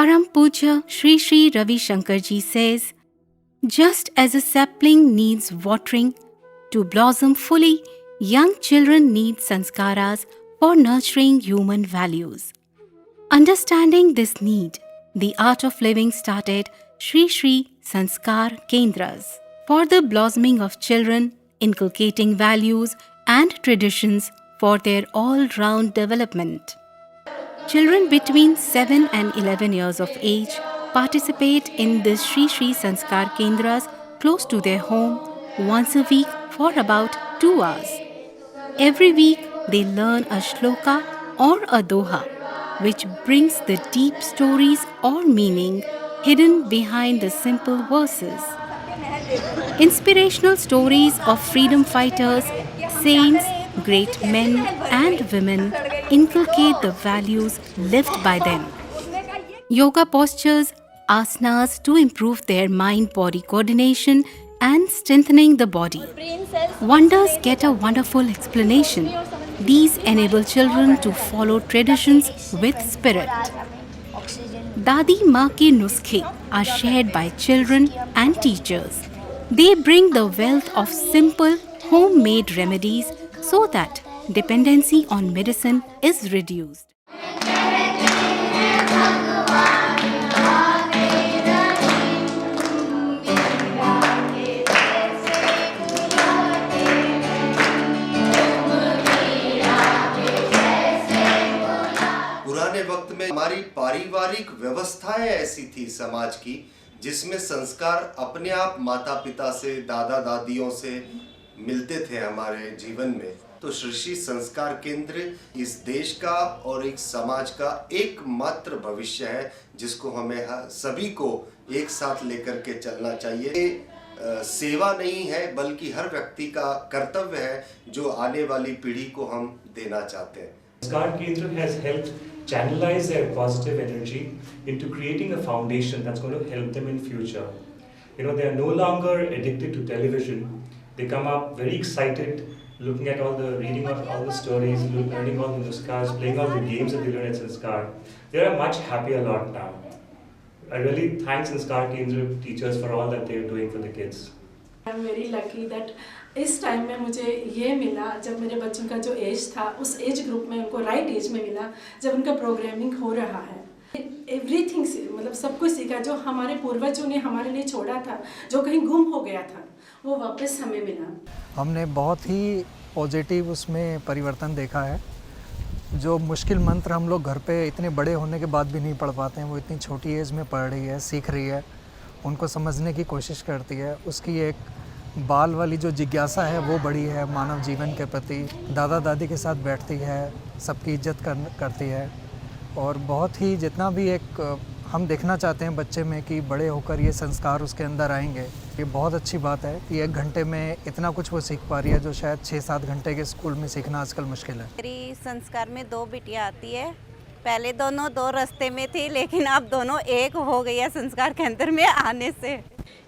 Param Puja Sri Sri Ravi Shankar Ji says, just as a sapling needs watering to blossom fully, young children need sanskaras for nurturing human values. Understanding this need, the Art of Living started Sri Sri Sanskar Kendras for the blossoming of children, inculcating values and traditions for their all-round development. Children between 7 and 11 years of age participate in this Sri Sri Sanskar Kendras close to their home once a week for about 2 hours. Every week they learn a shloka or a doha, which brings the deep stories or meaning hidden behind the simple verses. Inspirational stories of freedom fighters, saints, great men and women inculcate the values lived by them. Yoga postures, asanas to improve their mind-body coordination and strengthening the body. Wonders get a wonderful explanation. These enable children to follow traditions with spirit. Dadi Ma ke nuskhe are shared by children and teachers. They bring the wealth of simple, homemade remedies so that dependency on medicine is reduced. पुराने वक्त में हमारी पारिवारिक व्यवस्थाएं ऐसी थी समाज की जिसमें संस्कार अपने आप माता पिता से, दादा दादियों से मिलते थे हमारे जीवन में। तो श्री श्री संस्कार केंद्र इस देश का और एक समाज का एकमात्र भविष्य है जिसको हमें सभी को एक साथ लेकर के चलना चाहिए। ये सेवा नहीं है बल्कि हर व्यक्ति का कर्तव्य है जो आने वाली पीढ़ी को हम देना चाहते हैं। Sanskar Kendra has helped channelize their positive energy into creating a foundation that's going to help them in future. You know, they are no longer addicted to television. They come up very excited, looking at reading all the stories, learning all the nuskars, playing all the games that they learn at Sanskar. They are much happier a lot now. I really thank Sanskar Kendra teachers for all that they are doing for the kids. I'm very lucky that इस time में मुझे ये मिला जब मेरे बच्चों का जो एज था उस एज ग्रुप में उनको राइट एज में मिला जब उनका प्रोग्रामिंग हो रहा है। एवरीथिंग मतलब सब कुछ सीखा जो हमारे पूर्वजों ने हमारे लिए छोड़ा था, जो कहीं गुम हो गया था, वो वापस हमें मिला। हमने बहुत ही पॉजिटिव उसमें परिवर्तन देखा है। जो मुश्किल मंत्र हम लोग घर पे इतने बड़े होने के बाद भी नहीं पढ़ पाते हैं, वो इतनी छोटी एज में पढ़ रही है, सीख रही है, उनको समझने की कोशिश करती है। उसकी एक बाल वाली जो जिज्ञासा है वो बड़ी है मानव जीवन के प्रति। दादा दादी के साथ बैठती है, सबकी इज्जत करती है और बहुत ही जितना भी एक हम देखना चाहते हैं बच्चे में कि बड़े होकर ये संस्कार उसके अंदर आएंगे, ये बहुत अच्छी बात है कि 1 घंटे में इतना कुछ वो सीख पा रही है जो शायद 6-7 घंटे के स्कूल में सीखना आजकल मुश्किल है। मेरी संस्कार में 2 बिटियाँ आती है। पहले दोनों 2 रास्ते में थी लेकिन अब दोनों एक हो गई है संस्कार केंद्र में आने से।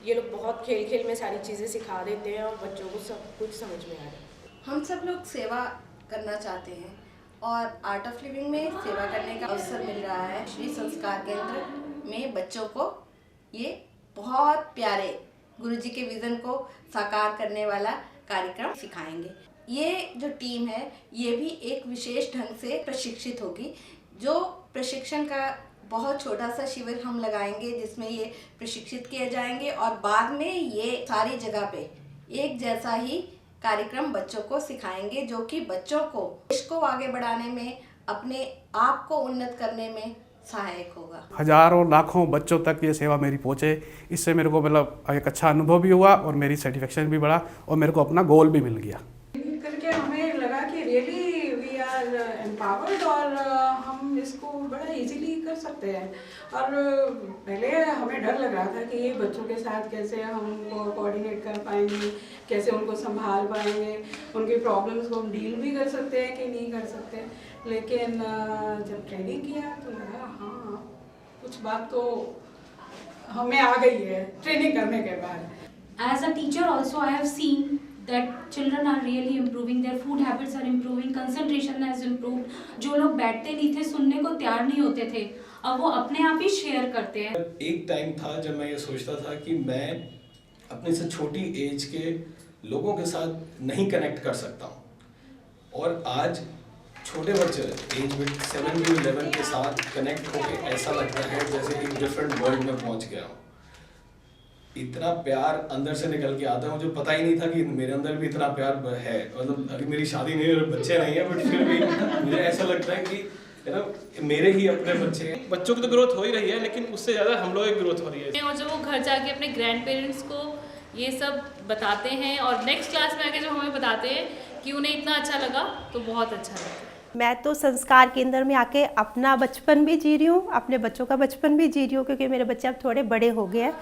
ये लोग बहुत खेल खेल में सारी चीज़ें सिखा देते हैं और बच्चों को सब कुछ समझ में आ रहा है। हम सब लोग सेवा करना चाहते हैं और आर्ट ऑफ लिविंग में सेवा करने का अवसर मिल रहा है। श्री संस्कार केंद्र में बच्चों को ये बहुत प्यारे गुरुजी के विज़न को साकार करने वाला कार्यक्रम सिखाएंगे। ये जो टीम है ये भी एक विशेष ढंग से प्रशिक्षित होगी। जो प्रशिक्षण का बहुत छोटा सा शिविर हम लगाएंगे जिसमें ये प्रशिक्षित किए जाएंगे और बाद में ये सारी जगह पे एक जैसा ही कार्यक्रम बच्चों को सिखाएंगे जो कि बच्चों को देश को आगे बढ़ाने में, अपने आप को उन्नत करने में सहायक होगा। हजारों लाखों बच्चों तक ये सेवा मेरी पहुँचे, इससे मेरे को मतलब एक अच्छा अनुभव भी हुआ और मेरी सेटिस्फेक्शन भी बढ़ा और मेरे को अपना गोल भी मिल गया। करके हमें लगा कि रियली वी आर एम्पावर्ड और हम इसको बड़ा इजीली कर सकते हैं। और पहले हमें डर लग रहा था कि ये बच्चों के साथ कैसे हम उनको कोऑर्डिनेट कर पाएंगे, कैसे उनको संभाल पाएंगे, उनकी प्रॉब्लम्स को हम डील भी कर सकते हैं कि नहीं कर सकते। लेकिन जब ट्रेनिंग किया तो लगा हाँ कुछ बात तो हमें आ गई है ट्रेनिंग करने के बाद। As a teacher also I have seen that children are really improving, their food habits are improving, concentration has improved। जो लोग बैठते नहीं थे, सुनने को तैयार नहीं होते थे, और वो अपने आप ही शेयर करते हैं। एक टाइम था जब मैं ये सोचता था कि मैं अपने से छोटी एज के लोगों के साथ नहीं कनेक्ट कर सकता हूँ, और आज छोटे बच्चे एज में 7 to 11 के साथ कनेक्ट होकर ऐसा लगता है जैसे एक डिफरेंट वर्ल्ड में पहुँच गया हूँ। इतना प्यार अंदर से निकल के आता है, मुझे पता ही नहीं था कि मेरे अंदर भी इतना प्यार है। मतलब अभी मेरी शादी नहीं है और बच्चे नहीं है, बट फिर भी मुझे ऐसा लगता है कि मेरे ही अपने बच्चे हैं। बच्चों की तो ग्रोथ हो ही रही है, लेकिन उससे ज़्यादा हम लोगों की ग्रोथ हो रही है। और जब वो घर जाके अपने ग्रैंड पेरेंट्स को ये सब बताते हैं और नेक्स्ट क्लास में आके जब हमें बताते हैं कि उन्हें इतना अच्छा लगा, तो बहुत अच्छा लगता है। मैं तो संस्कार केंद्र में आके अपना बचपन भी जी रही हूँ, अपने बच्चों का बचपन भी जी रही हूँ, क्योंकि मेरे बच्चे अब थोड़े बड़े हो गए हैं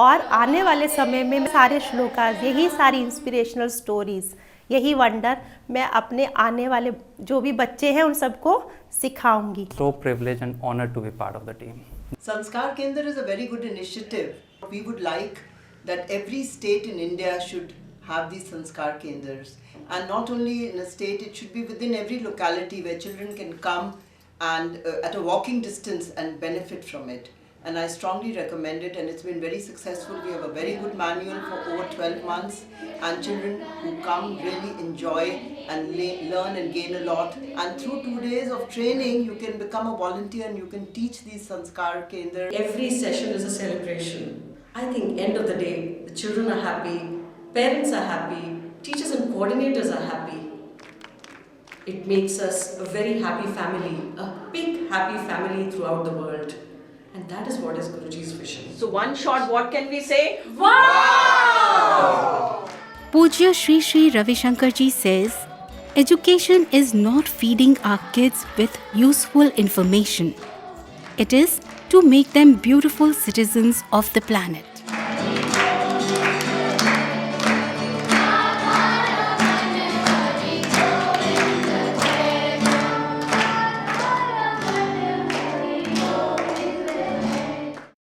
और आने वाले समय में सारे श्लोकास, यही सारी इंस्पिरेशनल स्टोरीज, यही वंडर मैं अपने आने वाले जो भी बच्चे हैं उन सबको सिखाऊंगी। So privileged and honored to be part of the team. Sanskar Kendra is a very good initiative. We would like that every state in India should have these Sanskar Kendras. And not only in a state, it should be within every locality where children can come and at a walking distance and benefit from it. And I strongly recommend it, and it's been very successful. We have a very good manual for over 12 months, and children who come really enjoy and learn and gain a lot. And through 2 days of training, you can become a volunteer and you can teach these Sanskar Kendra. Every session is a celebration. I think end of the day, the children are happy, parents are happy, teachers and coordinators are happy. It makes us a very happy family, a big happy family throughout the world. And that is what is Guruji's vision. So one shot, what can we say? Wow! Pujya Shri Shri Ravi Shankar Ji says, education is not feeding our kids with useful information. It is to make them beautiful citizens of the planet.